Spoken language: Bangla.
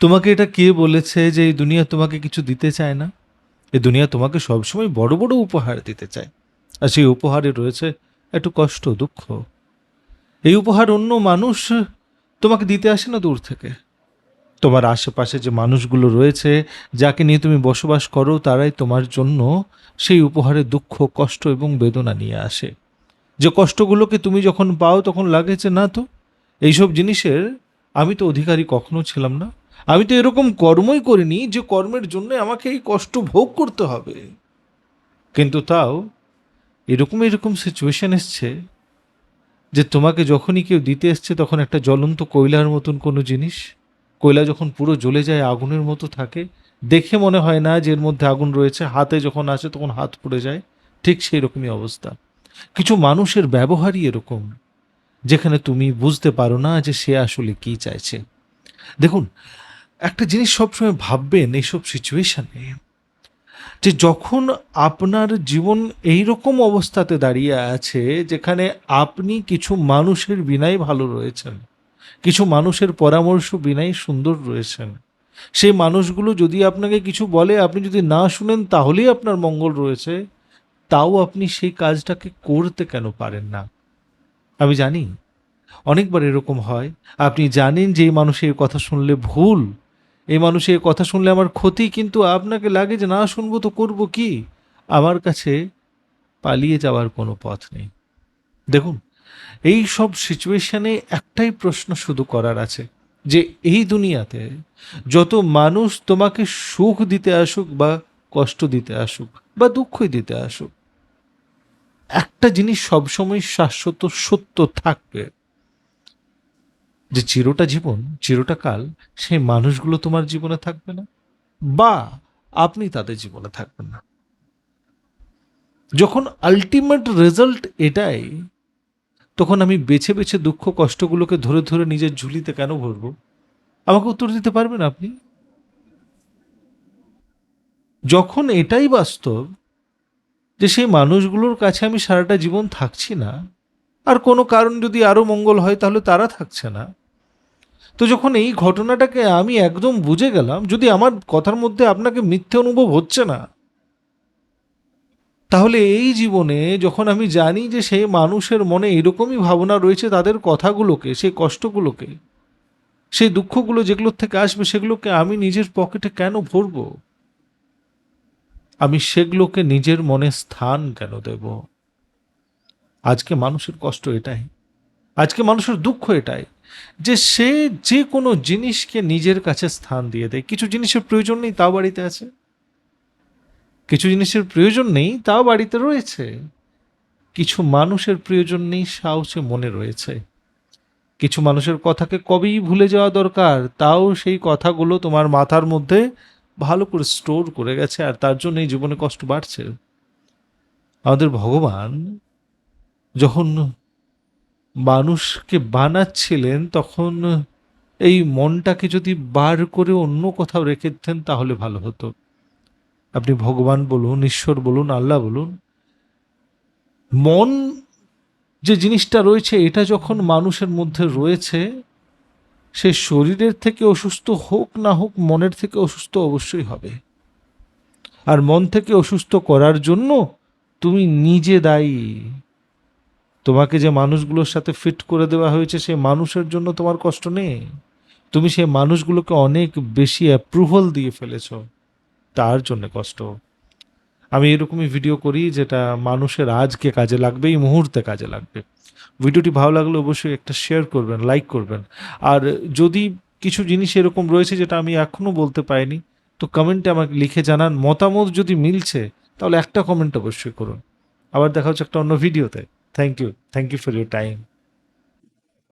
তোমাকে এটা কে বলেছে যে এই দুনিয়া তোমাকে কিছু দিতে চায় না? এই দুনিয়া তোমাকে সবসময় বড়, বড় উপহার দিতে চায়। আর সেই উপহারে রয়েছে একটু কষ্ট, দুঃখ। এই উপহার অন্য মানুষ তোমাকে দিতে আসে না দূর থেকে। তোমার আশেপাশে যে মানুষগুলো রয়েছে, যাকে নিয়ে তুমি বসবাস করো, তারাই তোমার জন্য সেই উপহারে দুঃখ, কষ্ট এবং বেদনা নিয়ে আসে। যে কষ্টগুলোকে তুমি যখন পাও তখন লাগে যে না তো, এইসব জিনিসের আমি তো অধিকারী কখনো ছিলাম না। আমি তো এরকম কর্মই করিনি যে কর্মের জন্য আমাকে এই কষ্ট ভোগ করতে হবে। কিন্তু তাও এরকম সিচুয়েশন এসছে যে তোমাকে যখনই কেউ দিতে এসছে তখন একটা জ্বলন্ত কোয়লার মতন কোনো জিনিস, কোয়লা যখন পুরো জ্বলে যায় আগুনের মতো থাকে, দেখে মনে হয় না যে এর মধ্যে আগুন রয়েছে, হাতে যখন আসে তখন হাত পুড়ে যায়। ঠিক সেই রকমই অবস্থা। কিছু মানুষের ব্যবহারই এরকম, যেখানে তুমি বুঝতে পারো না যে সে আসলে কি চাইছে। দেখুন, একটা জিনিস সবসময় ভাববেন এইসব সিচুয়েশনে, যে যখন আপনার জীবন এইরকম অবস্থাতে দাঁড়িয়ে আছে যেখানে আপনি কিছু মানুষের বিনায় ভালো রয়েছেন, কিছু মানুষের পরামর্শ বিনায় সুন্দর রয়েছেন, সেই মানুষগুলো যদি আপনাকে কিছু বলে আপনি যদি না শুনেন তাহলেই আপনার মঙ্গল রয়েছে, তাও আপনি সেই কাজটাকে করতে কেন পারেন না? আমি জানি অনেকবার এরকম হয়। আপনি জানেন যে এই মানুষের কথা শুনলে ভুল, এই মানুষের কথা শুনলে আমার ক্ষতি, কিন্তু আপনাকে লাগে যে না শুনবো তো করব কি? আমার কাছে পালিয়ে যাওয়ার কোনো পথ নেই। দেখুন, এই সব সিচুয়েশনে একটাই প্রশ্ন শুধু করার আছে, যে এই দুনিয়াতে যত মানুষ তোমাকে সুখ দিতে আসুক বা কষ্ট দিতে আসুক বা দুঃখই দিতে আসুক, একটা জিনিস সবসময় শাশ্বত সত্য থাকবে, যে চিরটা জীবন, চিরটা কাল সেই মানুষগুলো তোমার জীবনে থাকবে না, বা আপনি তাদের জীবনে থাকবেন না। যখন আল্টিমেট রেজাল্ট এটাই, তখন আমি বেছে বেছে দুঃখ কষ্টগুলোকে ধরে ধরে নিজের ঝুলিতে কেন ভরবো? আমাকে উত্তর দিতে পারবেন আপনি? যখন এটাই বাস্তব যে সেই মানুষগুলোর কাছে আমি সারাটা জীবন থাকছি না, আর কোনো কারণ যদি আরো মঙ্গল হয় তাহলে তারা থাকছে না, তো যখন এই ঘটনাটাকে আমি একদম বুঝে গেলাম, যদি আমার কথার মধ্যে আপনাকে মিথ্যে অনুভব হচ্ছে না, তাহলে এই জীবনে যখন আমি জানি যে সেই মানুষের মনে এরকমই ভাবনা রয়েছে, তাদের কথাগুলোকে, সেই কষ্টগুলোকে, সেই দুঃখগুলো যেগুলোর থেকে আসবে সেগুলোকে আমি নিজের পকেটে কেন ভরবো? আমি সেগুলোকে নিজের মনে স্থান কেন দেব? আজকে মানুষের কষ্ট এটাই, আজকে মানুষের দুঃখ এটাই, যে সে যে কোনো জিনিসকে নিজের কাছে স্থান দিয়ে দেয়। কিছু জিনিসের প্রয়োজন নেই তাও বাড়িতে আছে, কিছু জিনিসের প্রয়োজন নেই তাও বাড়িতে রয়েছে, কিছু মানুষের প্রয়োজন নেই তাও সে মনে রয়েছে, কিছু মানুষের কথাকে কবেই ভুলে যাওয়া দরকার, তাও সেই কথাগুলো তোমার মাথার মধ্যে ভালো করে স্টোর করে গেছে, আর তার জন্য এই জীবনে কষ্ট বাড়ছে। আমাদের ভগবান যখন মানুষকে বানাচ্ছিলেন তখন এই মনটাকে যদি বার করে অন্য কোথাও রেখে দিতেন তাহলে ভালো হতো। আপনি ভগবান বলুন, ঈশ্বর বলুন, আল্লাহ বলুন, মন যে জিনিসটা রয়েছে এটা যখন মানুষের মধ্যে রয়েছে, সে শরীরের থেকে অসুস্থ হোক না হোক মনের থেকে অসুস্থ অবশ্যই হবে। আর মন থেকে অসুস্থ করার জন্য তুমি নিজে দায়ী। তোমাকে যে মানুষগুলোর সাথে ফিট করে দেওয়া হয়েছে সেই মানুষের জন্য তোমার কষ্ট নেই, তুমি সেই মানুষগুলোকে অনেক বেশি অ্যাপ্রুভাল দিয়ে ফেলেছো, তার জন্য কষ্ট। আমি এরকমই ভিডিও করি যেটা মানুষের আজকে কাজে লাগবে, এই মুহূর্তে কাজে লাগবে। ভিডিওটি ভালো লাগলে অবশ্যই একটা শেয়ার করবেন, লাইক করবেন। আর যদি কিছু জিনিস এরকম রয়েছে যেটা আমি এখনও বলতে পারিনি, তো কমেন্টে আমাকে লিখে জানান। মতামত যদি মিলছে তাহলে একটা কমেন্ট অবশ্যই করুন। আবার দেখা হচ্ছে একটা অন্য ভিডিওতে। Thank you for your time.